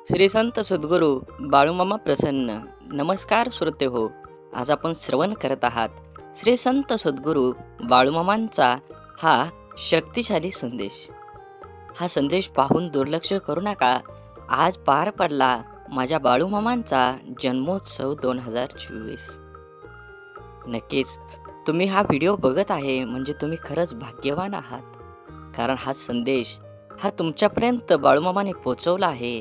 श्री संत सद्गुरू बाळूमामा प्रसन्न. नमस्कार श्रोते हो. आज आपण श्रवण करत आहात श्री संत सद्गुरू बाळूमामांचा हा शक्तिशाली संदेश. हा संदेश पाहून दुर्लक्ष करू नका. आज पार पडला माझ्या बाळूमामांचा जन्मोत्सव 2024. नक्कीच तुम्ही हा व्हिडिओ बघत आहे म्हणजे तुम्ही खरंच भाग्यवान आहात, कारण हा संदेश हा तुमच्यापर्यंत बाळूमामाने पोचवला आहे.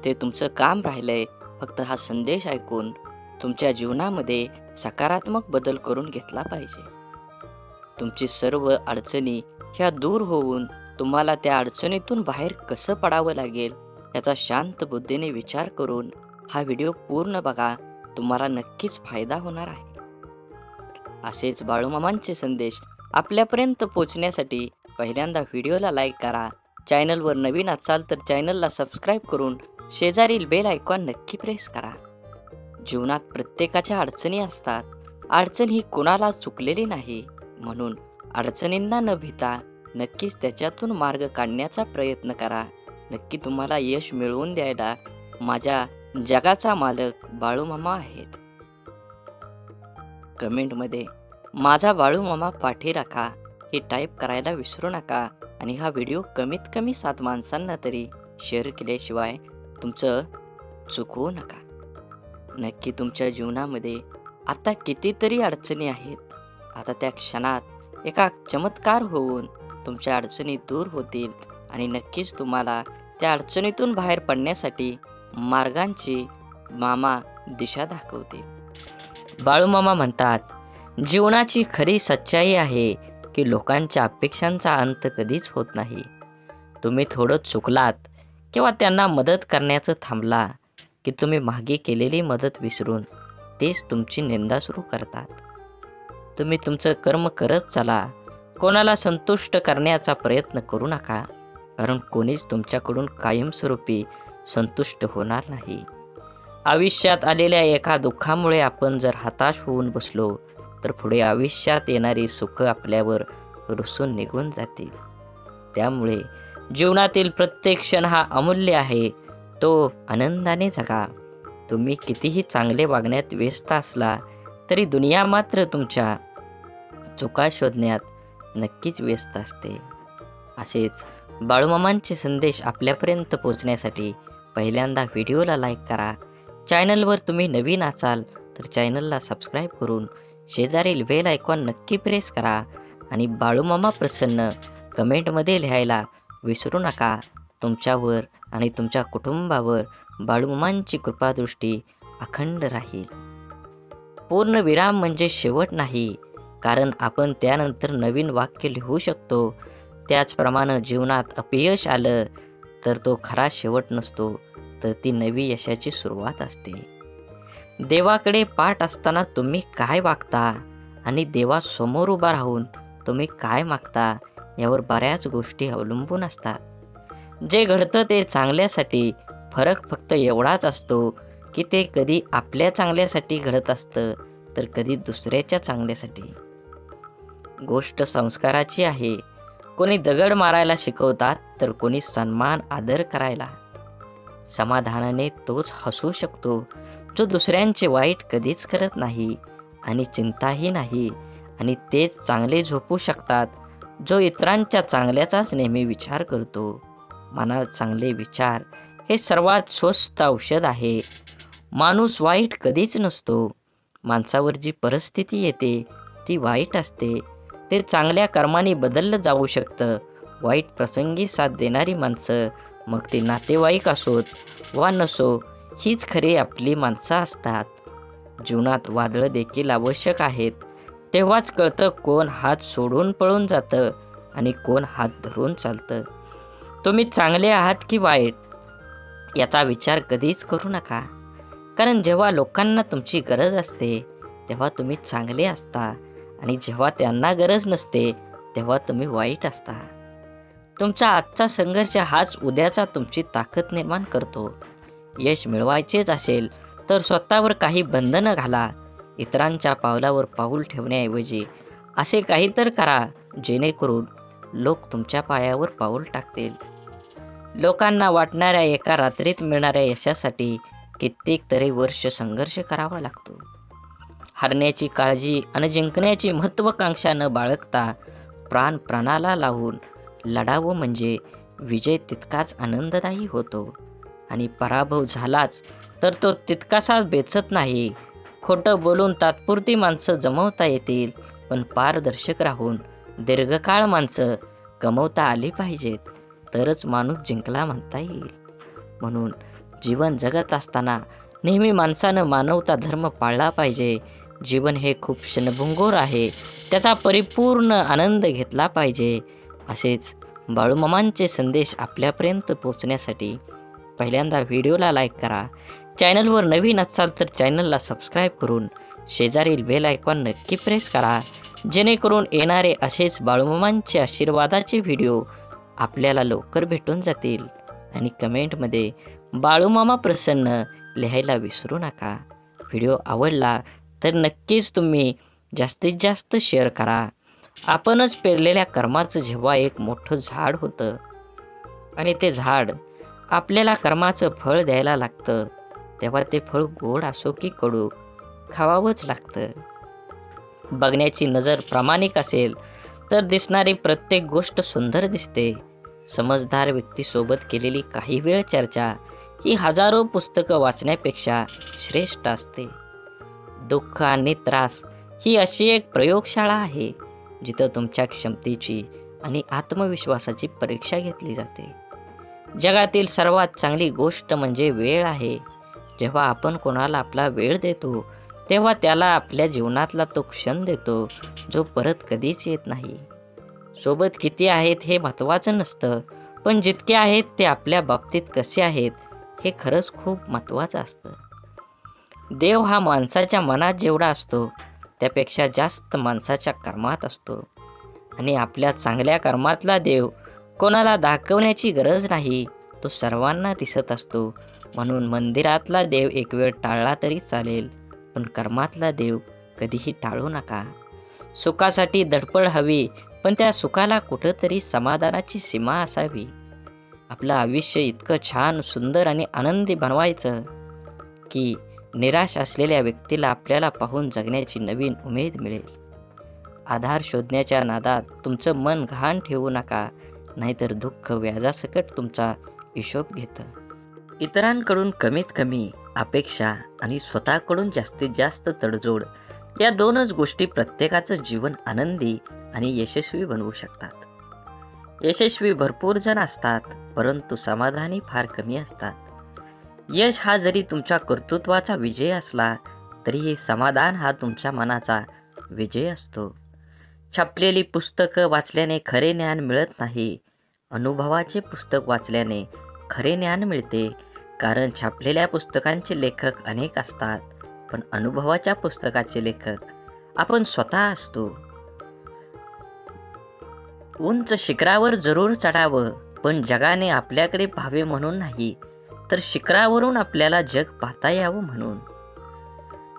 ते तुमचं काम राहिलंय फक्त हा संदेश ऐकून तुमच्या जीवनामध्ये सकारात्मक बदल करून घेतला पाहिजे. तुमची सर्व अडचणी ह्या दूर होऊन तुम्हाला त्या अडचणीतून बाहेर कसं पडावं लागेल याचा शांत बुद्धीने विचार करून हा व्हिडिओ पूर्ण बघा. तुम्हाला नक्कीच फायदा होणार आहे. असेच बाळूमामांचे संदेश आपल्यापर्यंत पोचण्यासाठी पहिल्यांदा व्हिडिओला लाईक करा. चॅनलवर नवीन असाल तर चॅनलला सबस्क्राईब करून शेजारील बेल आयकॉन नक्की प्रेस करा. जीवनात प्रत्येकाच्या अडचणी असतात. अडचण ही कोणाला चुकलेली नाही, म्हणून अडचणींना न भीता नक्कीच त्याच्यातून मार्ग काढण्याचा प्रयत्न करा. नक्की तुम्हाला यश मिळवून द्यायला माझ्या जगाचा मालक बाळूमामा आहेत. कमेंटमध्ये माझा बाळूमामा पाठी राखा हे टाईप करायला विसरू नका आणि हा व्हिडिओ कमीत कमी 7 माणसांना तरी शेअर केल्याशिवाय तुमचं चुकवू नका. नक्की तुमच्या जीवनामध्ये आता कितीतरी अडचणी आहेत. आता त्या क्षणात एका चमत्कार होऊन तुमच्या अडचणी दूर होतील आणि नक्कीच तुम्हाला त्या अडचणीतून बाहेर पडण्यासाठी मार्गांची मामा दिशा दाखवतील. बाळूमामा म्हणतात, जीवनाची खरी सच्चाई आहे की लोकांच्या अपेक्षांचा अंत कधीच होत नाही. तुम्ही थोडं चुकलात किंवा त्यांना मदत करण्याचं थांबला की तुम्ही मागे केलेली मदत विसरून तेच तुमची निंदा सुरू करतात. तुम्ही तुमचं कर्म करत चला. कोणाला संतुष्ट करण्याचा प्रयत्न करू नका, कारण कोणीच तुमच्याकडून कायमस्वरूपी संतुष्ट होणार नाही. आयुष्यात आलेल्या एका दुःखामुळे आपण जर हताश होऊन बसलो तर पुढे आयुष्यात येणारी सुख आपल्यावर रुसून निघून जातील. त्यामुळे जीवनातील प्रत्येक क्षण हा अमूल्य आहे, तो आनंदाने जगा. तुम्ही कितीही चांगले वागण्यात व्यस्त असला तरी दुनिया मात्र तुमच्या चुका शोधण्यात नक्कीच व्यस्त असते. असेच बाळूमामांचे संदेश आपल्यापर्यंत पोहोचण्यासाठी पहिल्यांदा व्हिडिओला लाईक करा. चॅनलवर तुम्ही नवीन असाल तर चॅनलला सबस्क्राईब करून शेजारील बेल आयकॉन नक्की प्रेस करा आणि बाळूमामा प्रसन्न कमेंटमध्ये लिहायला विसरू नका. तुमच्यावर आणि तुमच्या कुटुंबावर बाळूमामांची कृपादृष्टी अखंड राहील. पूर्ण विराम म्हणजे शेवट नाही, कारण आपण त्यानंतर नवीन वाक्य लिहू शकतो. त्याचप्रमाणे जीवनात अपयश आलं तर तो खरा शेवट नसतो, तर ती नवी यशाची सुरुवात असते. देवाकडे पाठ असताना तुम्ही काय वागता आणि देवासमोर उभा राहून तुम्ही काय मागता यावर बऱ्याच गोष्टी अवलंबून असतात. जे घडतं ते चांगल्यासाठी. फरक फक्त एवढाच असतो की ते कधी आपल्या चांगल्यासाठी घडत असतं तर कधी दुसऱ्याच्या चांगल्यासाठी. गोष्ट संस्काराची आहे. कोणी दगड मारायला शिकवतात तर कोणी सन्मान आदर करायला. समाधानाने तोच हसू शकतो जो दुसऱ्यांचे वाईट कधीच करत नाही आणि चिंताही नाही, आणि तेच चांगले झोपू शकतात जो इतरांच्या चांगल्याचाच नेहमी विचार करतो. मनात चांगले विचार हे सर्वात स्वस्त औषध आहे. माणूस वाईट कधीच नसतो. माणसावर जी परिस्थिती येते ती वाईट असते. ते चांगल्या कर्माने बदललं जाऊ शकतं. वाईट प्रसंगी साथ देणारी माणसं, मग ते नातेवाईक असोत वा नसो, हीच खरी आपली माणसं असतात. जीवनात वादळं देखील आवश्यक आहेत. तेव्हाच कळतं कोण हात सोडून पळून जातं आणि कोण हात धरून चालतं. तुम्ही चांगले आहात की वाईट याचा विचार कधीच करू नका, कारण जेव्हा लोकांना तुमची गरज असते तेव्हा तुम्ही चांगले असता आणि जेव्हा त्यांना गरज नसते तेव्हा तुम्ही वाईट असता. तुमचा आजचा संघर्ष हाच उद्याचा तुमची ताकद निर्माण करतो. यश मिळवायचेच असेल तर स्वतःवर काही बंधनं घाला. इतरांच्या पावलावर पाऊल ठेवण्याऐवजी असे काही तर करा जेणेकरून लोक तुमच्या पायावर पाऊल टाकतील. लोकांना वाटणाऱ्या एका रात्रीत मिळणाऱ्या यशासाठी कित्येक तरी वर्ष संघर्ष करावा लागतो. हरण्याची काळजी आणि जिंकण्याची महत्त्वाकांक्षा न बाळगता प्राणाला लावून लढावं म्हणजे विजय तितकाच आनंददायी होतो आणि पराभव झालाच तर तो तितकासा बेचत नाही. खोटं बोलून तात्पुरती माणसं जमवता येतील, पण पारदर्शक राहून दीर्घकाळ माणसं कमवता आली पाहिजेत, तरच माणूस जिंकला म्हणता येईल. म्हणून जीवन जगत असताना नेहमी माणसानं मानवता धर्म पाळला पाहिजे. जीवन हे खूप क्षणभंगूर आहे, त्याचा परिपूर्ण आनंद घेतला पाहिजे. असेच बाळूमामांचे संदेश आपल्यापर्यंत पोहोचण्यासाठी पहिल्यांदा व्हिडिओला लाईक करा. चॅनलवर नवीन असाल तर चॅनलला सबस्क्राईब करून शेजारील बेल आयकॉन नक्की प्रेस करा, जेणेकरून येणारे असेच बाळूमामांचे आशीर्वादाचे व्हिडिओ आपल्याला लवकर भेटून जातील. आणि कमेंटमध्ये बाळूमामा प्रसन्न लिहायला विसरू नका. व्हिडिओ आवडला तर नक्कीच तुम्ही जास्तीत जास्त शेअर करा. आपणच पेरलेल्या कर्माचं जेव्हा एक मोठं झाड होतं आणि ते झाड आपल्याला कर्माचं फळ द्यायला लागतं, तेव्हा ते फळ गोड असो की कडू खावावंच लागतं. बघण्याची नजर प्रामाणिक असेल तर दिसणारी प्रत्येक गोष्ट सुंदर दिसते. समजदार व्यक्तीसोबत केलेली काही वेळ चर्चा ही हजारो पुस्तकं वाचण्यापेक्षा श्रेष्ठ असते. दुःख आणि त्रास ही अशी एक प्रयोगशाळा आहे जिथं तुमच्या क्षमतेची आणि आत्मविश्वासाची परीक्षा घेतली जाते. जगातील सर्वात चांगली गोष्ट म्हणजे वेळ आहे. जेव्हा आपण कोणाला आपला वेळ देतो तेव्हा त्याला आपल्या जीवनातला तो क्षण देतो जो परत कधीच येत नाही. सोबत किती आहेत हे महत्त्वाचं नसतं, पण जितके आहेत ते आपल्या बाबतीत कसे आहेत हे खरंच खूप महत्त्वाचं असतं. देव हा माणसाच्या मनात जेवढा असतो त्यापेक्षा जास्त माणसाच्या कर्मात असतो. आणि आपल्या चांगल्या कर्मातला देव कोणाला दाखवण्याची गरज नाही, तो सर्वांना दिसत असतो. म्हणून मंदिरातला देव एक वेळ टाळला तरी चालेल, पण कर्मातला देव कधीही टाळू नका. सुखासाठी धडपड हवी, पण त्या सुखाला कुठंतरी समाधानाची सीमा असावी. आपलं आयुष्य इतकं छान, सुंदर आणि आनंदी बनवायचं की निराश असलेल्या व्यक्तीला आपल्याला पाहून जगण्याची नवीन उमेद मिळेल. आधार शोधण्याच्या नादात तुमचं मन घाण ठेवू नका, नाहीतर दुःख व्याजासकट तुमचा हिशोब घेतं. इतरांकडून कमीत कमी अपेक्षा आणि स्वतःकडून जास्तीत जास्त तडजोड या दोनच गोष्टी प्रत्येकाचं जीवन आनंदी आणि यशस्वी बनवू शकतात. यशस्वी भरपूर जण असतात, परंतु समाधानी फार कमी असतात. यश हा जरी तुमच्या कर्तृत्वाचा विजय असला तरीही समाधान हा तुमच्या मनाचा विजय असतो. छापलेली पुस्तकं वाचल्याने खरे ज्ञान मिळत नाही, अनुभवाचे पुस्तक वाचल्याने खरे ज्ञान मिळते. कारण छापलेल्या पुस्तकांचे लेखक अनेक असतात, पण अनुभवाच्या पुस्तकाचे लेखक आपण स्वतः असतो. उंच शिखरावर जरूर चढावं, पण जगाने आपल्याकडे पाहावे म्हणून नाही, तर शिखरावरून आपल्याला जग पाहता यावं म्हणून.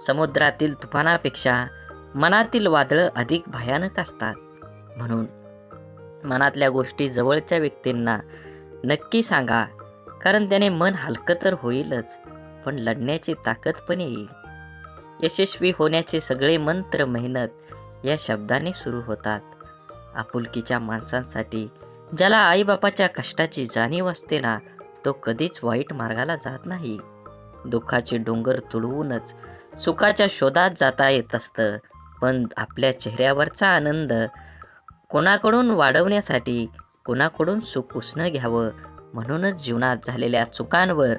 समुद्रातील तुफानापेक्षा मनातील वादळं अधिक भयानक असतात. म्हणून मनातल्या गोष्टी जवळच्या व्यक्तींना नक्की सांगा, कारण त्याने मन हलकं तर होईलच, पण लढण्याची ताकद पण येईल. यशस्वी होण्याचे सगळे मंत्र मेहनत या शब्दाने सुरू होतात. आपुलकीच्या माणसांसाठी ज्याला आईबापाच्या कष्टाची जाणीव असते ना, तो कधीच वाईट मार्गाला जात नाही. दुःखाचे डोंगर तुडवूनच सुखाच्या शोधात जाता येत असतं, पण आपल्या चेहऱ्यावरचा आनंद कोणाकडून वाढवण्यासाठी कोणाकडून सुख उसणं घ्यावं. म्हणूनच जीवनात झालेल्या चुकांवर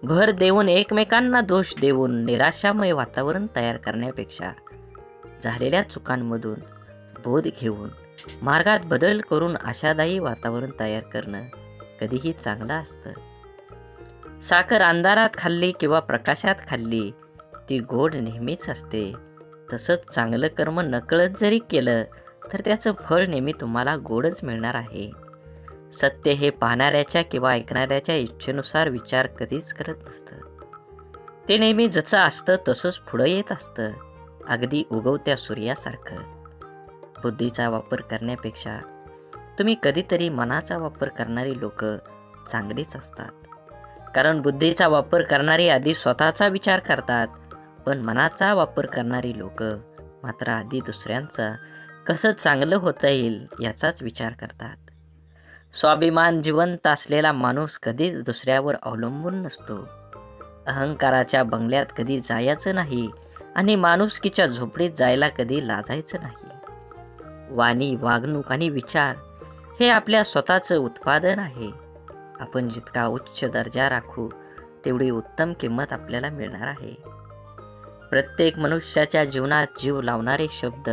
भर देऊन एकमेकांना दोष देऊन निराशामय वातावरण तयार करण्यापेक्षा झालेल्या चुकांमधून बोध घेऊन मार्गात बदल करून आशादायी वातावरण तयार करणं कधीही चांगलं असतं. साखर अंधारात खाल्ली किंवा प्रकाशात खाल्ली ती गोड नेहमीच असते. तसंच चांगलं कर्म नकळत जरी केलं तर त्याचं फळ नेहमी तुम्हाला गोडच मिळणार आहे. सत्य हे पाहणाऱ्याच्या किंवा ऐकणाऱ्याच्या इच्छेनुसार विचार कधीच करत नसतं. ते नेहमी जसं असतं तसंच पुढं येत असतं, अगदी उगवत्या सूर्यासारखं. बुद्धीचा वापर करण्यापेक्षा तुम्ही कधीतरी मनाचा वापर करणारी लोक चांगलीच असतात. कारण बुद्धीचा वापर करणारे आधी स्वतःचा विचार करतात, पण मनाचा वापर करणारी लोक मात्र आधी दुसऱ्यांचा कसं चांगलं होता येईल याचाच विचार करतात. स्वाभिमान जिवंत असलेला माणूस कधीच दुसऱ्यावर अवलंबून नसतो. अहंकाराच्या बंगल्यात कधी जायचं नाही आणि माणुसकीच्या झोपडीत जायला कधी लाजायचं नाही. वाणी, वागणूक आणि विचार हे आपल्या स्वतःचं उत्पादन आहे. आपण जितका उच्च दर्जा राखू तेवढी उत्तम किंमत आपल्याला मिळणार आहे. प्रत्येक मनुष्याच्या जीवनात जीव लावणारे शब्द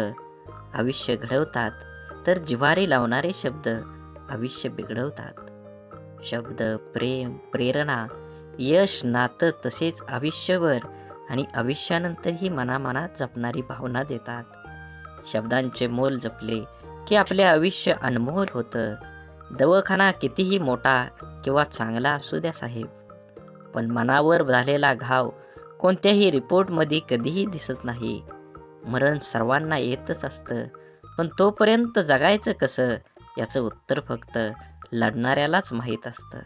आयुष्य घडवतात, तर जिव्हारी लावणारे शब्द आयुष्य बिघडवतात. शब्द, प्रेम, प्रेरणा, यश, नातं तसेच आयुष्यभर आणि आयुष्यानंतरही मनामनात जपणारी भावना देतात. शब्दांचे मोल जपले की आपले आयुष्य अनमोल होतं. दवाखाना कितीही मोठा किंवा चांगला असू द्या साहेब, पण मनावर झालेला घाव कोणत्याही रिपोर्टमध्ये कधीही दिसत नाही. मरण सर्वांना येतच असतं, पण तोपर्यंत जगायचं कसं याचं उत्तर फक्त लढणाऱ्यालाच माहीत असतं.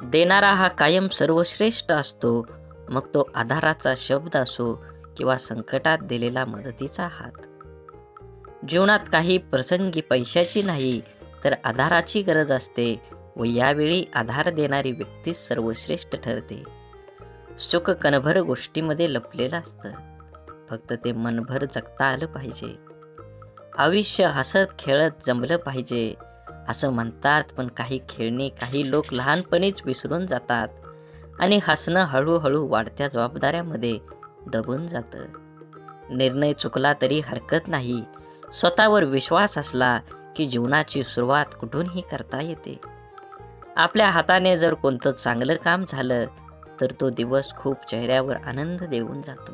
देणारा हा कायम सर्वश्रेष्ठ असतो, मग तो आधाराचा शब्द असो किंवा संकटात दिलेला मदतीचा हात. जीवनात काही प्रसंगी पैशाची नाही तर आधाराची गरज असते व यावेळी आधार देणारी व्यक्ती सर्वश्रेष्ठ ठरते. सुख कणभर गोष्टीमध्ये लपलेलं असतं, फक्त ते मनभर जगता आलं पाहिजे. आयुष्य हसत खेळत जमलं पाहिजे असं म्हणतात, पण काही खेळणी काही लोक लहानपणीच विसरून जातात आणि हसणं हळूहळू वाढत्या जबाबदाऱ्यामध्ये दबून जातं. निर्णय चुकला तरी हरकत नाही, स्वतःवर विश्वास असला की जीवनाची सुरुवात कुठूनही करता येते. आपल्या हाताने जर कोणतं चांगलं काम झालं तर तो दिवस खूप चेहऱ्यावर आनंद देऊन जातो.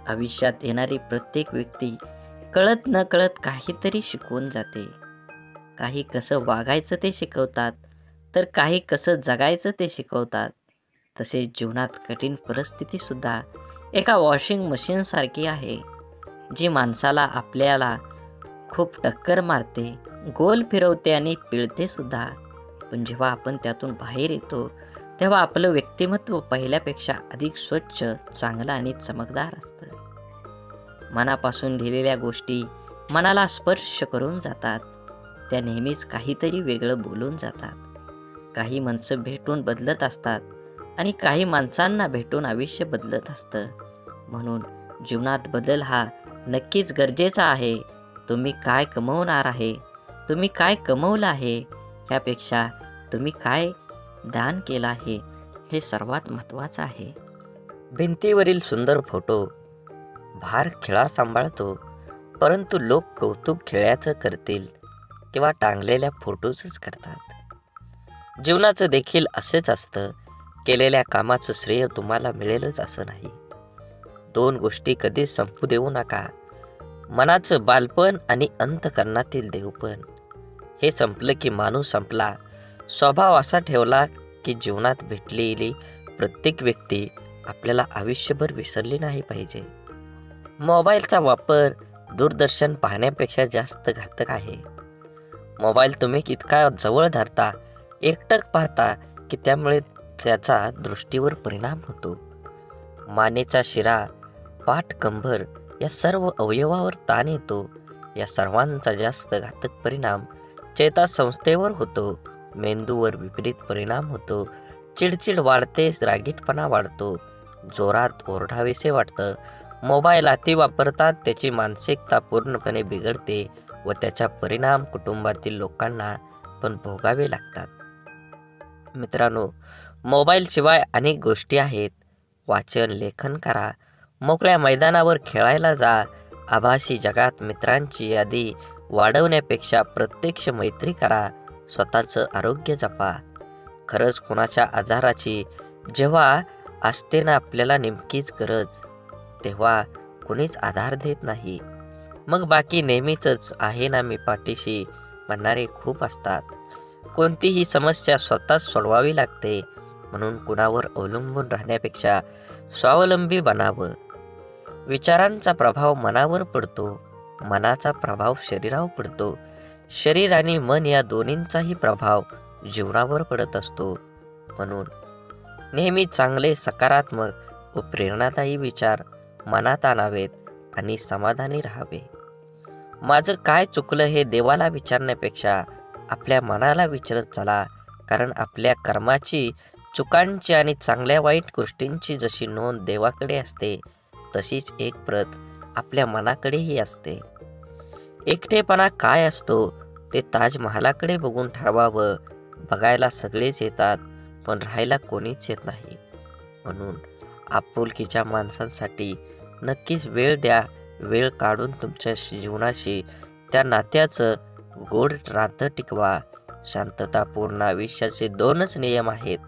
आयुष्यात येणारी प्रत्येक व्यक्ती कळत न कळत काहीतरी शिकवून जाते. काही कसं वागायचं ते शिकवतात, तर काही कसं जगायचं ते शिकवतात. तसेच जीवनात कठीण परिस्थिती सुद्धा एका वॉशिंग मशीन सारखी आहे, जी माणसाला आपल्याला खूप टक्कर मारते, गोल फिरवते आणि पिळते सुद्धा. पण जेव्हा आपण त्यातून बाहेर येतो तेव्हा आपलं व्यक्तिमत्व पहिल्यापेक्षा अधिक स्वच्छ, चांगलं आणि चमकदार असतं. मनापासून लिहिलेल्या गोष्टी मनाला स्पर्श करून जातात. त्या नेहमीच काहीतरी वेगळं बोलून जातात. काही माणसं भेटून बदलत असतात आणि काही माणसांना भेटून आयुष्य बदलत असतं. म्हणून जीवनात बदल हा नक्कीच गरजेचा आहे. तुम्ही काय कमवणार आहे, तुम्ही काय कमवलं आहे, ह्यापेक्षा तुम्ही काय दान केलं आहे हे सर्वात महत्त्वाचं आहे. भिंतीवरील सुंदर फोटो भार खेळा सांभाळतो, परंतु लोक कौतुक खेळाचं करतील किंवा टांगलेल्या फोटोचंच करतात. जीवनाचं देखील असेच असतं. केलेल्या कामाचं श्रेय तुम्हाला मिळेलच असं नाही. दोन गोष्टी कधी संपू देऊ नका, मनाचं बालपण आणि अंतःकरणातील देवपण. हे संपलं की माणूस संपला. स्वभाव असा ठेवला की जीवनात भेटलेली प्रत्येक व्यक्ती आपल्याला आयुष्यभर विसरली नाही पाहिजे. मोबाईलचा वापर दूरदर्शन पाहण्यापेक्षा जास्त घातक आहे. मोबाईल तुम्ही इतका जवळ धरता, एकटक पाहता की त्यामुळे त्याचा दृष्टीवर परिणाम होतो. मानेचा शिरा, पाठ, कंबर या सर्व अवयवावर ताण येतो. या सर्वांचा जास्त घातक परिणाम चेतासंस्थेवर होतो. मेंदूवर विपरीत परिणाम होतो. चिडचिड वाढते, रागीटपणा वाढतो, जोरात ओरडावेसे वाटतं. मोबाईल अति वापरतात त्याची मानसिकता पूर्णपणे बिघडते व त्याचा परिणाम कुटुंबातील लोकांना पण भोगावे लागतात. मित्रांनो, मोबाईलशिवाय अनेक गोष्टी आहेत. वाचन, लेखन करा, मोकळ्या मैदानावर खेळायला जा. आभासी जगात मित्रांची यादी वाढवण्यापेक्षा प्रत्यक्ष मैत्री करा. स्वतःचं आरोग्य जपा. खरंच कोणाच्या आजाराची जेव्हा असते ना आपल्याला नेमकीच गरज, तेव्हा कोणीच आधार देत नाही. मग बाकी नेहमीच आहे ना मी पाठीशी म्हणणारे खूप असतात. कोणतीही समस्या स्वतःच सोडवावी लागते, म्हणून कुणावर अवलंबून राहण्यापेक्षा स्वावलंबी बनावं. विचारांचा प्रभाव मनावर पडतो, मनाचा प्रभाव शरीरावर पडतो, शरीर आणि मन या दोन्हींचाही प्रभाव जीवनावर पडत असतो. म्हणून नेहमी चांगले, सकारात्मक व प्रेरणादायी विचार मनात आणावेत आणि समाधानी राहावे. माझं काय चुकलं हे देवाला विचारण्यापेक्षा आपल्या मनाला विचारत चला, कारण आपल्या कर्माची, चुकांची आणि चांगल्या वाईट गोष्टींची जशी नोंद देवाकडे असते, तशीच एक प्रत आपल्या मनाकडेही असते. एकटेपणा काय असतो ते ताजमहालाकडे बघून ठरवावं. बघायला सगळेच येतात, पण राहायला कोणीच येत नाही. म्हणून आपुलकीच्या माणसांसाठी नक्कीच वेळ द्या. वेळ काढून तुमच्या जीवनाशी, त्या नात्याचं गोड नातं टिकवा. शांततापूर्ण आयुष्याचे 2च नियम आहेत.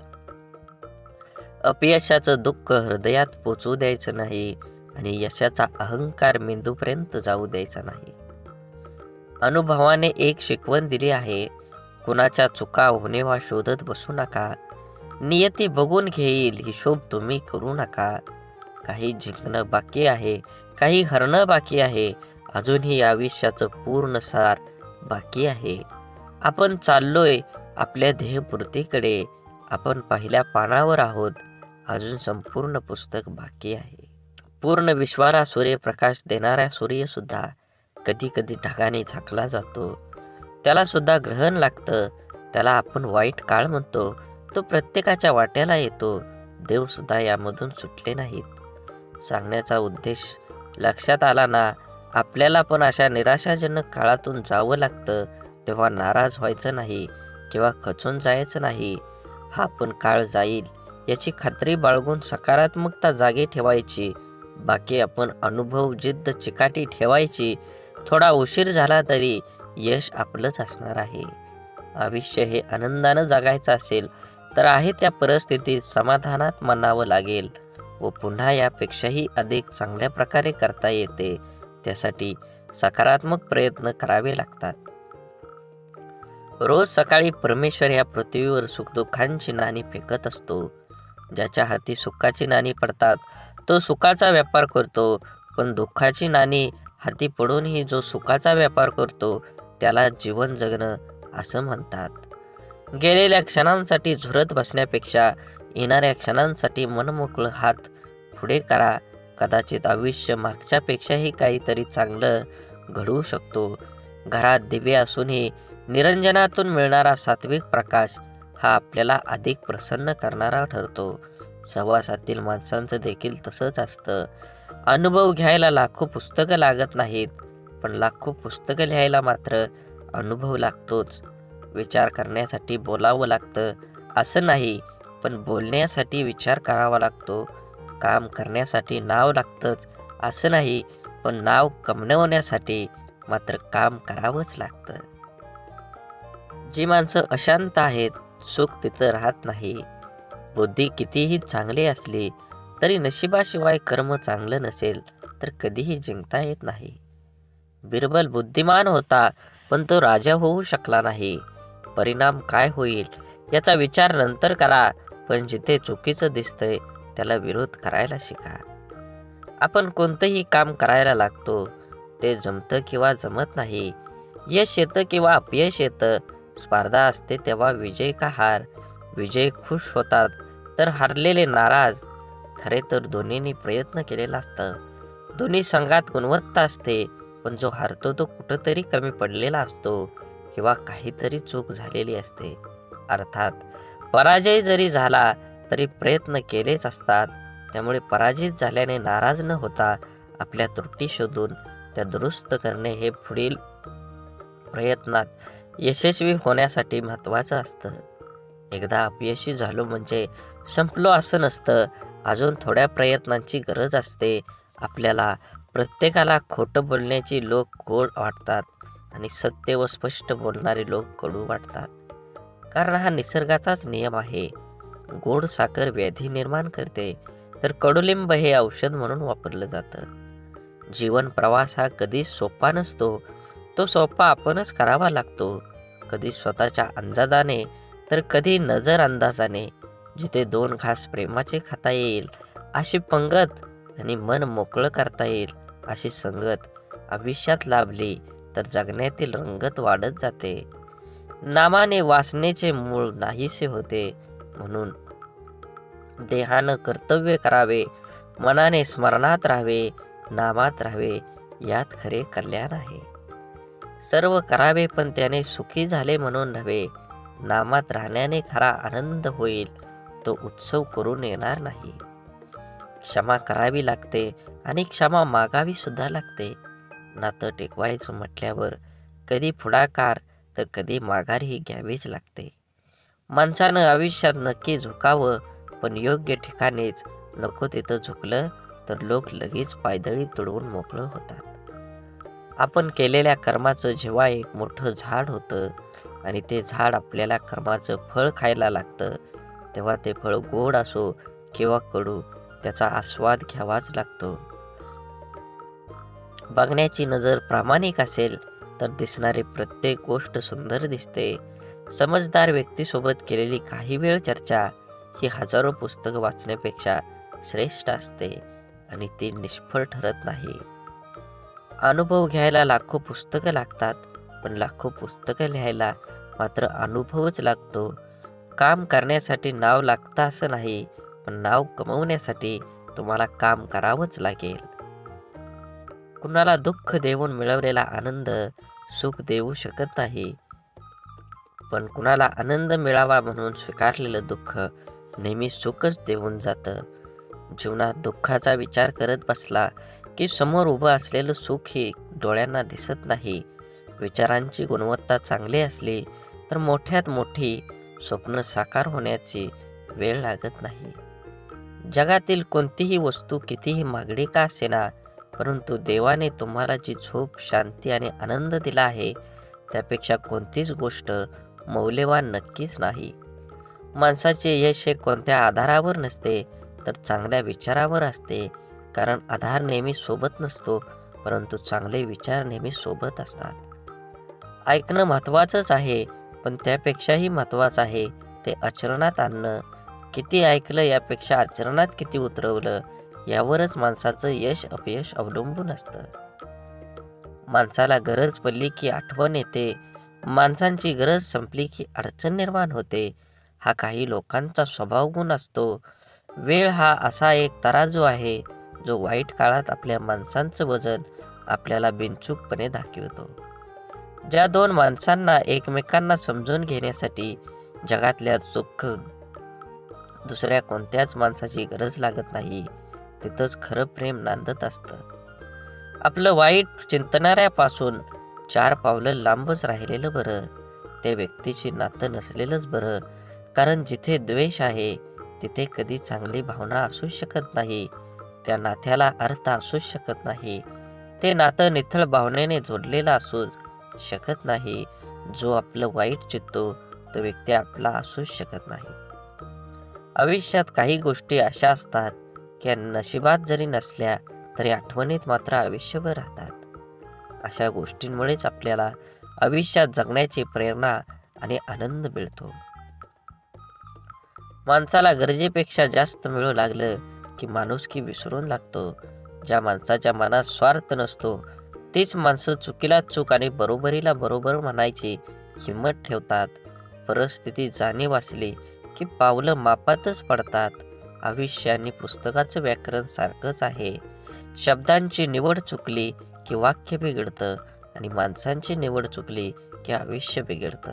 अपयशाचं दुःख हृदयात पोचू द्यायचं नाही आणि यशाचा अहंकार मेंदूपर्यंत जाऊ द्यायचा नाही. अनुभवाने एक शिकवण दिली आहे, कुणाच्या चुका होणेवा शोधत बसू नका. नियती बघून घेईल, हिशोब तुम्ही करू नका. काही जिंकणं बाकी आहे, काही हरणं बाकी आहे, अजूनही आयुष्याचं पूर्ण सार बाकी आहे. आपण चाललोय आपल्या ध्येयपूर्तीकडे. आपण पहिल्या पानावर आहोत, अजून संपूर्ण पुस्तक बाकी आहे. पूर्ण विश्वाला सूर्यप्रकाश देणारा सूर्य सुद्धा कधी कधी ढगाने झाकला जातो. त्याला सुद्धा ग्रहण लागतं. त्याला आपण वाईट काळ म्हणतो. तो प्रत्येकाच्या वाट्याला येतो. देव सुद्धा यामधून सुटले नाहीत. सांगण्याचा उद्देश लक्षात आला ना? आपल्याला पण अशा निराशाजनक काळातून जावं लागतं, तेव्हा नाराज व्हायचं नाही किंवा खचून जायचं नाही. हा पण काळ जाईल याची खात्री बाळगून सकारात्मकता जागी ठेवायची. बाकी आपण अनुभव, जिद्द, चिकाटी ठेवायची. थोडा उशीर झाला तरी यश आपलंच असणार आहे. आयुष्य हे आनंदानं जगायचं असेल तर आहे त्या परिस्थितीत समाधानात मानावं लागेल व पुन्हा यापेक्षाही अधिक चांगल्या प्रकारे करता येते. त्यासाठी सकारात्मक प्रयत्न करावे लागतात. रोज सकाळी परमेश्वर या पृथ्वीवर सुखदुःखांची नाणी फेकत असतो. ज्याच्या हाती सुखाची नाणी पडतात तो सुखाचा व्यापार करतो, पण दुःखाची नाणी हाती पडूनही जो सुखाचा व्यापार करतो त्याला जीवन जगणं असं म्हणतात. गेलेल्या क्षणांसाठी झुरत बसण्यापेक्षा येणाऱ्या क्षणांसाठी मनमोकळं हात पुढे करा. कदाचित आयुष्य मागच्यापेक्षाही काहीतरी चांगलं घडवू शकतो. घरात दिवे असूनही निरंजनातून मिळणारा सात्विक प्रकाश हा आपल्याला अधिक प्रसन्न करणारा ठरतो. सहवासातील माणसांचं देखील तसंच असतं. अनुभव घ्यायला लाखो पुस्तकं लागत नाहीत, पण लाखो पुस्तकं लिहायला मात्र अनुभव लागतोच. विचार करण्यासाठी बोलावं लागतं असं नाही, पण बोलण्यासाठी विचार करावा लागतो. काम करण्यासाठी नाव लागतंच असं नाही, पण नाव कमवण्यासाठी मात्र काम करावंच लागतं. जी माणसं अशांत आहेत, सुख तिथं राहत नाही. बुद्धी कितीही चांगली असली तरी नशिबाशिवाय कर्म चांगलं नसेल तर कधीही जिंकता येत नाही. बिरबल बुद्धिमान होता, पण तो राजा होऊ शकला नाही. परिणाम काय होईल याचा विचार नंतर करा, पण जिथे चुकीचं दिसतंय त्याला विरोध करायला शिका. आपण कोणतंही काम करायला लागतो, ते जमतं किंवा जमत नाही. यश येतं किंवा अपयश येतं. स्पर्धा असते तेव्हा विजय का हार. विजय खुश होतात तर हारलेले नाराज. खरे तर दोन्हींनी प्रयत्न केलेला असतं. दोन्ही संघात गुणवत्ता असते, पण जो हारतो तो कुठंतरी कमी पडलेला असतो किंवा काहीतरी चूक झालेली असते. अर्थात पराजय जरी झाला तरी प्रयत्न केलेच असतात. त्यामुळे पराजित झाल्याने नाराज न होता आपल्या त्रुटी शोधून त्या दुरुस्त करणे हे पुढील प्रयत्नात यशस्वी होण्यासाठी महत्त्वाचं असतं. एकदा अपयशी झालो म्हणजे संपलो असं नसतं. अजून थोड्या प्रयत्नांची गरज असते. आपल्याला प्रत्येकाला खोटं बोलण्याची लोक गोड वाटतात आणि सत्य व स्पष्ट बोलणारे लोक कडू वाटतात. कारण हा निसर्गाचाच नियम आहे. गोड साखर व्याधी निर्माण करते, तर कडुलिंब हे औषध म्हणून वापरलं जातं. जीवन प्रवास हा कधी सोपा नसतो. तो सोपा आपणच करावा लागतो. कधी स्वतःच्या अंदाजाने तर कधी नजर अंदाजाने. जिथे 2 घास प्रेमाचे खाता येईल अशी पंगत आणि मन मोकळं करता येईल अशी संगत आयुष्यात लाभली तर जगण्यातील रंगत वाढत जाते. नामाने वासनेचे मूळ नाहीसे होते. म्हणून देहानं कर्तव्य करावे, मनाने स्मरणात राहावे, नामात राहावे, यात खरे कल्याण आहे. सर्व करावे पण त्याने सुखी झाले म्हणून नव्हे. नामात राहण्याने खरा आनंद होईल, तो उत्सव करून येणार नाही. क्षमा करावी लागते आणि क्षमा मागावी सुद्धा लागते. नातं टिकवायचं म्हटल्यावर कधी पुढाकार तर कधी माघारही घ्यावीच लागते. माणसानं आयुष्यात नक्की झुकावं, पण योग्य ठिकाणीच. नको तिथं झुकलं तर लोक लगेच पायदळी तुडवून मोकळं होतात. आपण केलेल्या कर्माचं जेव्हा एक मोठं झाड होतं आणि ते झाड आपल्याला कर्माचं फळ खायला लागतं, तेव्हा ते फळ गोड असो किंवा कडू, त्याचा आस्वाद घ्यावाच लागतो. बघण्याची नजर प्रामाणिक असेल तर दिसणारी प्रत्येक गोष्ट सुंदर दिसते. समजदार व्यक्तीसोबत केलेली काही वेळ चर्चा ही हजारो पुस्तकं वाचण्यापेक्षा श्रेष्ठ असते आणि ती निष्फळ ठरत नाही. अनुभव घ्यायला लाखो पुस्तकं लागतात, पण लाखो पुस्तकं लिहायला मात्र अनुभवच लागतो. काम करण्यासाठी नाव लागतं असं नाही, पण नाव कमवण्यासाठी तुम्हाला काम करावंच लागेल. कुणाला दुःख देऊन मिळवलेला आनंद सुख देऊ शकत नाही, पण कुणाला आनंद मिळावा म्हणून स्वीकारलेलं दुःख नेहमी सुखच देऊन जातं. जीवनात दुःखाचा विचार करत बसला की समोर उभं असलेलं सुख ही डोळ्यांना दिसत नाही. विचारांची गुणवत्ता चांगली असली तर मोठ्यात मोठी स्वप्न साकार होण्याची वेळ लागत नाही. जगातील कोणतीही वस्तू कितीही महागडी का असेना, परंतु देवाने तुम्हाला जी झोप, शांती आणि आनंद दिला आहे, त्यापेक्षा कोणतीच गोष्ट मौल्यवान नक्कीच नाही. माणसाचे यश हे कोणत्या आधारावर नसते, तर चांगल्या विचारावर असते. कारण आधार नेहमी सोबत नसतो, परंतु चांगले विचार नेहमी सोबत असतात. ऐकणं महत्त्वाचंच आहे, पण त्यापेक्षाही महत्त्वाचं आहे ते आचरणात आणणं. किती ऐकलं यापेक्षा आचरणात किती उतरवलं, यावरच माणसाचं यश अपयश अवलंबून असतं. माणसाला गरज पडली की आठवण येते, माणसांची गरज संपली की अडचण निर्माण होते. हा काही लोकांचा स्वभाव गुण असतो. वेळ हा असा एक तराजू आहे जो वाईट काळात आपल्या माणसांचं वजन आपल्याला बिनचूकपणे दाखवतो. ज्या दोन माणसांना एकमेकांना समजून घेण्यासाठी जगातल्या दुःख दुसऱ्या कोणत्याच माणसाची गरज लागत नाही, तिथंच खरं प्रेम नांदत असतं. आपलं वाईट चिंतणाऱ्यापासून 4 पावलं लांबच राहिलेलं बरं. त्या व्यक्तीशी नातं नसलेलंच बरं. कारण जिथे द्वेष आहे तिथे कधी चांगली भावना असू शकत नाही. त्या नात्याला अर्थ असू शकत नाही. ते नातं निथळ भावनेने जोडलेलं असू शकत नाही. जो आपलं वाईट चित्तो तो व्यक्ती आपला असू शकत नाही. आयुष्यात काही गोष्टी अशा असतात की नशिबात जरी नसल्या तरी आठवणीत मात्र आयुष्यभर राहतात. अशा गोष्टींमुळेच आपल्याला आयुष्यात जगण्याची प्रेरणा आणि आनंद मिळतो. माणसाला गरजेपेक्षा जास्त मिळू लागलं की माणुसकी विसरून लागतो. ज्या माणसाच्या मनात स्वार्थ नसतो तीच माणसं चुकीला चूक आणि बरोबरीला बरोबर म्हणायची हिंमत ठेवतात. परिस्थिती जाणीव असली की पावलं मापातच पडतात. आयुष्य आणि पुस्तकाचं व्याकरण सारखंच आहे. शब्दांची निवड चुकली की वाक्य बिघडतं आणि माणसांची निवड चुकली की आयुष्य बिघडतं.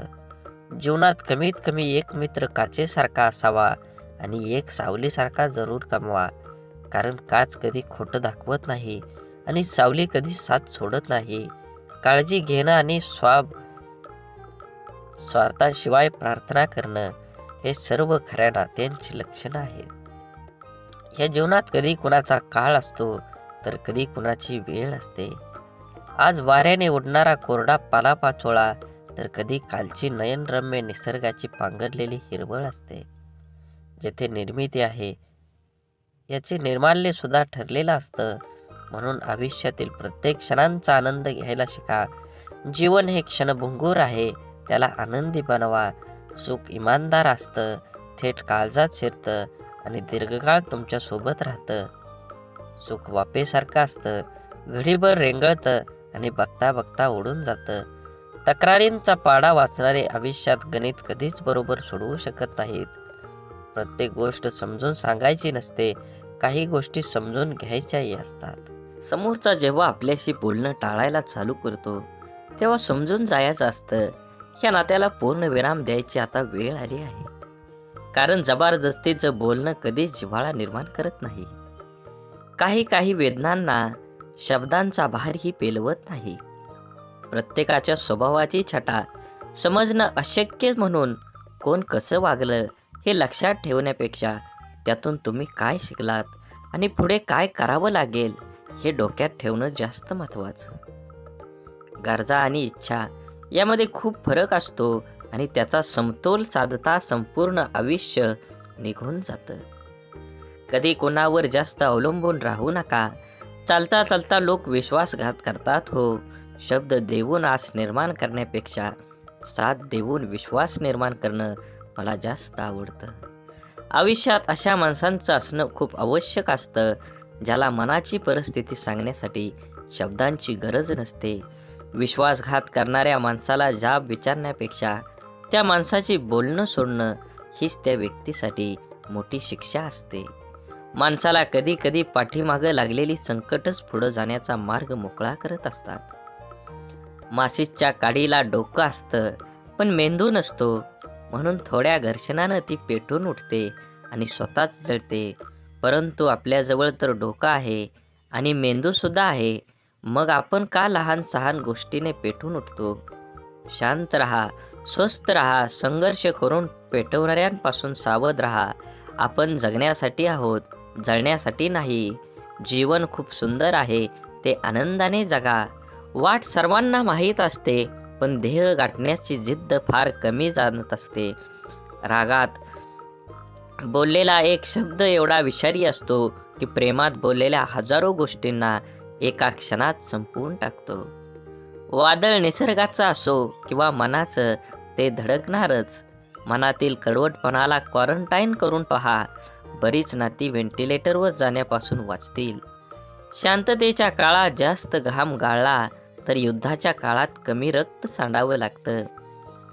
जीवनात कमीत कमी एक मित्र काचेसारखा असावा आणि एक सावलीसारखा जरूर कमवा. कारण काच कधी खोटं दाखवत नाही आणि सावली कधी साथ सोडत नाही. काळजी घेणं आणि स्वार्थाशिवाय प्रार्थना करणं हे सर्व खऱ्या नात्यांची लक्षणं आहेत. या जीवनात कधी कुणाचा काळ असतो तर कधी कुणाची वेळ असते. आज वाऱ्याने उडणारा कोरडा पालापाचोळा तर कधी कालची नयनरम्य निसर्गाची पांघरलेली हिरवळ असते. जेथे निर्मिती आहे याचे निर्माल्य सुद्धा ठरलेलं असतं. म्हणून आयुष्यातील प्रत्येक क्षणांचा आनंद घ्यायला शिका. जीवन हे क्षणभंगूर आहे, त्याला आनंदी बनवा. सुख इमानदार असतं, थेट काळजात शिरतं आणि दीर्घकाळ तुमच्या सोबत राहतं. सुख वाफेसारखं असतं, घडीभर रेंगळतं आणि बघता बघता उडून जातं. तक्रारींचा पाडा वाचणारे आयुष्यात गणित कधीच बरोबर सोडवू शकत नाहीत. प्रत्येक गोष्ट समजून सांगायची नसते, काही गोष्टी समजून घ्यायच्याही असतात. समोरचा जेव्हा आपल्याशी बोलणं टाळायला चालू करतो तेव्हा समजून जायचं असतं ह्या नात्याला पूर्ण विराम द्यायची आता वेळ आली आहे. कारण जबरदस्तीचं बोलणं कधीच जिव्हाळा निर्माण करत नाही. काही वेदनांना शब्दांचा भारही पेलवत नाही. प्रत्येकाच्या स्वभावाची छटा समजणं अशक्य म्हणून कोण कसं वागलं हे लक्षात ठेवण्यापेक्षा त्यातून तुम्ही काय शिकलात आणि पुढे काय करावं लागेल हे डोक्यात ठेवणं जास्त महत्त्वाचं. गरजा आणि इच्छा यामध्ये खूप फरक असतो आणि त्याचा समतोल साधता संपूर्ण आयुष्य निघून जातं. कधी कोणावर जास्त अवलंबून राहू नका. चालता चालता लोक विश्वासघात करतात हो. शब्द देऊन आस निर्माण करण्यापेक्षा साथ देऊन विश्वास निर्माण करणं मला जास्त आवडतं. आयुष्यात अशा माणसांचं असणं खूप आवश्यक असतं ज्याला मनाची परिस्थिती सांगण्यासाठी शब्दांची गरज नसते. विश्वासघात करणाऱ्या माणसाला जाब विचारण्यापेक्षा त्या माणसाची बोलणं सोडणं हीच त्या व्यक्तीसाठी मोठी शिक्षा असते. माणसाला कधी कधी पाठीमागं लागलेली संकटच पुढं जाण्याचा मार्ग मोकळा करत असतात. माशीच्या काडीला डोकं असतं पण मेंदू नसतो, म्हणून थोड्या घर्षणानं ती पेटून उठते आणि स्वतःच जळते. परंतु आपल्याजवळ तर डोकं आहे आणि मेंदूसुद्धा आहे, मग आपण का लहान सहान गोष्टीने पेटून उठतो? शांत रहा, स्वस्थ रहा, संघर्ष करून पेटवणाऱ्यांपासून सावध रहा. आपण जगण्यासाठी आहोत, जळण्यासाठी नाही. जीवन खूप सुंदर आहे, ते आनंदाने जगा. वाट सर्वांना माहीत असते, पण ध्येय गाठण्याची जिद्द फार कमी जाणत असते. रागात बोललेला एक शब्द एवढा विषारी असतो की प्रेमात बोललेल्या हजारो गोष्टींना एका क्षणात संपवून टाकतो. वादळ निसर्गाचं असो किंवा मनाचं, ते धडकणारच. मनातील कडवटपणाला क्वारंटाईन करून पहा. बरीच नाती व्हेंटिलेटरवर जाण्यापासून वाचतील. शांततेच्या काळात जास्त घाम गाळला तर युद्धाच्या काळात कमी रक्त सांडावं लागतं.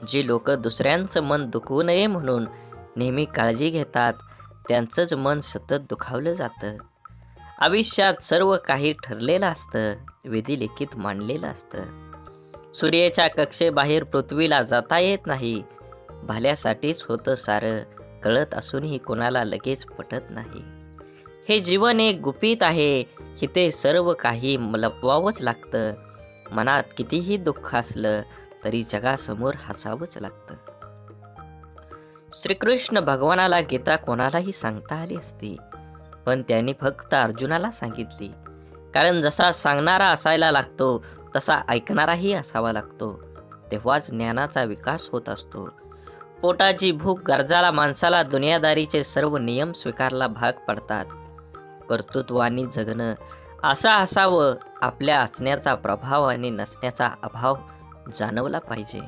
जी लोक दुसऱ्यांचं मन दुखवू नये म्हणून नेहमी काळजी घेतात त्यांचंच मन सतत दुखावलं जातं. आयुष्यात सर्व काही ठरलेलं असतं, विधिलिखित मांडलेलं असतं. सूर्याच्या कक्षेबाहेर पृथ्वीला जाता येत नाही. भाल्यासाठीच होतं सारं, कळत असूनही कोणाला लगेच पटत नाही. हे जीवन एक गुपित आहे, इथे सर्व काही लपवावंच लागतं. मनात कितीही दुःख असलं तरी जगासमोर हसावंच लागतं. श्रीकृष्ण भगवानाला गीता कोणालाही सांगता आली असती, पण त्यांनी फक्त अर्जुनाला सांगितली. कारण जसा सांगणारा असायला लागतो तसा ऐकणाराही असावा लागतो. तेव्हाच ज्ञानाचा विकास होत असतो. पोटाची भूक गरजाला माणसाला दुनियादारीचे सर्व नियम स्वीकारला भाग पडतात. कर्तृत्वानी जगणं असं असावं, आपल्या असण्याचा प्रभाव आणि नसण्याचा अभाव जाणवला पाहिजे.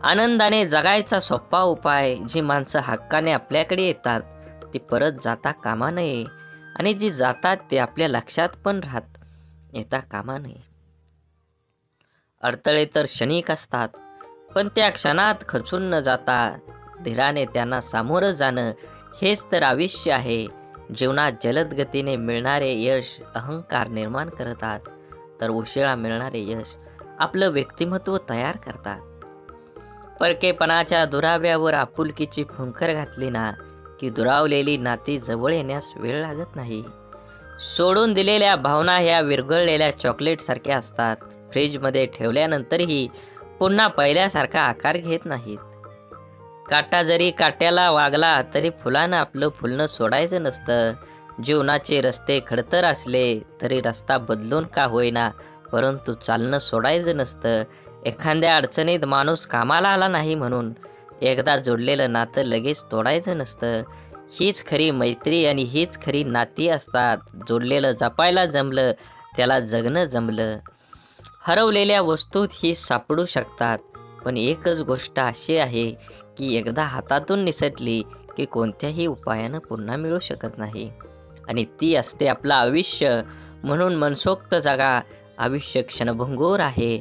आनंदाने जगायचा सोपा उपाय, जी माणसं हक्काने आपल्याकडे येतात ती परत जाता कामा नये आणि जी जातात ते आपल्या लक्षात पण येता कामा नये. अडथळे तर क्षणिक असतात, पण त्या क्षणात खचून न जाता धीराने त्यांना सामोरं जाणं हेच तर आयुष्य आहे. जीवनात जलद गतीने मिळणारे यश अहंकार निर्माण करतात, तर उशिरा मिळणारे यश आपलं व्यक्तिमत्व तयार करतात. परकेपणाच्या दुराव्यावर आपुलकीची फुंकर घातली ना की दुरावलेली नाती जवळ येण्यास वेळ लागत नाही. सोडून दिलेल्या भावना ह्या विरघळलेल्या चॉकलेटसारख्या असतात. फ्रीजमध्ये ठेवल्यानंतरही पुन्हा पहिल्यासारखा आकार घेत नाहीत. काटा जरी काट्याला वागला तरी फुलानं आपलं फुलणं सोडायचं नसतं. जीवनाचे रस्ते खडतर असले तरी रस्ता बदलून का होईना, परंतु चालणं सोडायचं नसतं. एखाद्या अडचणीत माणूस कामाला आला नाही म्हणून एकदा जोडलेलं नातं लगेच तोडायचं नसतं. हीच खरी मैत्री आणि हीच खरी नाती असतात. जोडलेलं जपायला जमलं त्याला जगणं जमलं. हरवलेल्या वस्तूत ही सापडू शकतात, पण एकच गोष्ट अशी आहे की एकदा हातातून निसटली की कोणत्याही उपायानं पुन्हा मिळू शकत नाही, आणि ती असते आपलं आयुष्य. म्हणून मनसोक्त जगा, आयुष्य क्षणभंगूर आहे.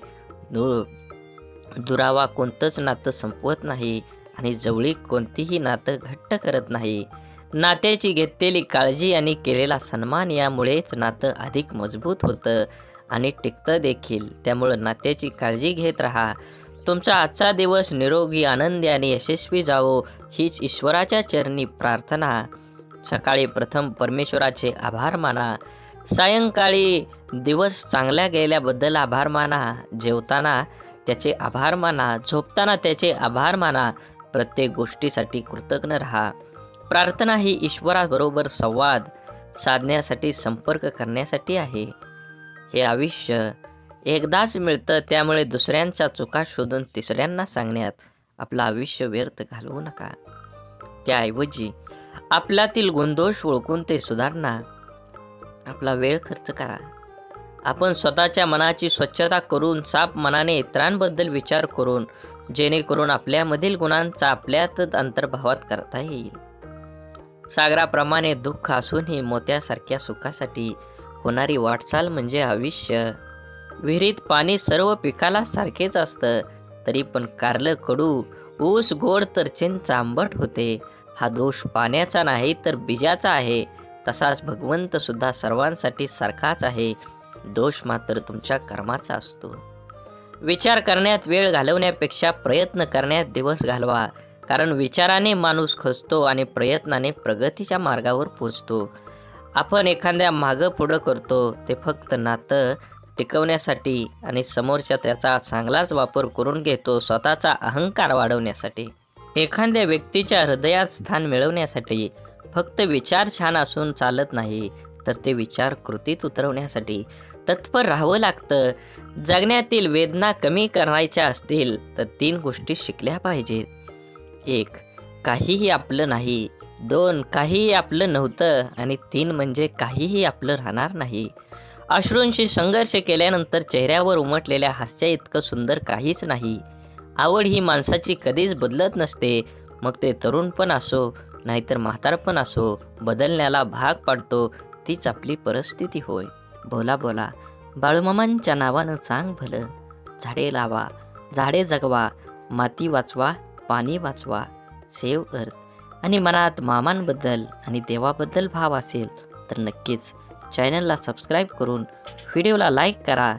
दुरावा कोणतंच नातं संपवत नाही आणि जवळीक कोणतीही नातं घट्ट करत नाही. नात्याची घेतलेली काळजी आणि केलेला सन्मान यामुळेच नातं अधिक मजबूत होतं आणि टिकतं देखील. त्यामुळं नात्याची काळजी घेत राहा. तुमचा आजचा दिवस निरोगी, आनंदी आणि यशस्वी जावो हीच ईश्वराच्या चरणी प्रार्थना. सकाळी प्रथम परमेश्वराचे आभार माना. सायंकाळी दिवस चांगल्या गेल्याबद्दल आभार माना. जेवताना त्याचे आभार माना. झोपताना त्याचे आभार माना. प्रत्येक गोष्टीसाठी कृतज्ञ राहा. प्रार्थना ही ईश्वराबरोबर संवाद साधण्यासाठी, संपर्क करण्यासाठी आहे. हे आयुष्य एकदाच मिळतं, त्यामुळे दुसऱ्यांच्या चुका शोधून तिसऱ्यांना सांगण्यात आपलं आयुष्य व्यर्थ घालवू नका. त्याऐवजी आपल्यातील गुणदोष ओळखून ते सुधारणा आपला वेळ खर्च करा. आपण स्वतःच्या मनाची स्वच्छता करून, साफ मनाने इतरांबद्दल विचार करून, जेणेकरून आपल्यामधील गुणांचा आपल्यातच अंतर्भावात करता येईल. सागराप्रमाणे दुःख असूनही मोत्यासारख्या सुखासाठी होणारी वाटचाल म्हणजे आयुष्य. विहिरीत पाणी सर्व पिकाला सारखेच असतं, तरी पण कारलं कडू, ऊस गोड तर चिंच आंबट होते. हा दोष पाण्याचा नाही तर बीजाचा आहे. तसाच भगवंत सुद्धा सर्वांसाठी सारखाच आहे. दोष मात्र तुमच्या कर्माचा असतो. विचार करण्यात वेळ घालवण्यापेक्षा प्रयत्न करण्यात दिवस घालवा. कारण विचाराने माणूस खचतो आणि प्रयत्नाने प्रगतीच्या मार्गावर पोचतो. आपण एखाद्या मागं पुढं करतो ते फक्त नातं टिकवण्यासाठी आणि समोरच्या त्याचा चांगलाच वापर करून घेतो स्वतःचा अहंकार वाढवण्यासाठी. एखाद्या व्यक्तीच्या हृदयात स्थान मिळवण्यासाठी फक्त विचार छान असून चालत नाही, तर ते विचार कृतीत उतरवण्यासाठी तत्पर राहावं लागतं. जगण्यातील वेदना कमी करायच्या असतील तर 3 गोष्टी शिकल्या पाहिजेत. 1. काहीही आपलं नाही. 2. काहीही आपलं नव्हतं. आणि 3 म्हणजे काहीही आपलं राहणार नाही. अश्रूंशी संघर्ष केल्यानंतर चेहऱ्यावर उमटलेल्या हास्य इतकं सुंदर काहीच नाही. आवड ही माणसाची कधीच बदलत नसते. मग ते तरुणपण असो नाहीतर म्हातारपण असो, बदलण्याला भाग पाडतो तीच आपली परिस्थिती होय. बोला बोला बाळूमामांच्या नावानं चांग भलं. झाडे लावा, झाडे जगवा, माती वाचवा, पाणी वाचवा, सेव्ह अर्थ. आणि मनात मामांबद्दल आणि देवाबद्दल भाव असेल तर नक्कीच चॅनलला सबस्क्राईब करून व्हिडिओला लाईक करा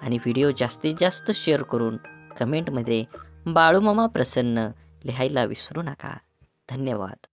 आणि व्हिडिओ जास्तीत जास्त शेअर करून कमेंटमध्ये बाळूमामा प्रसन्न लिहायला विसरू नका. धन्यवाद.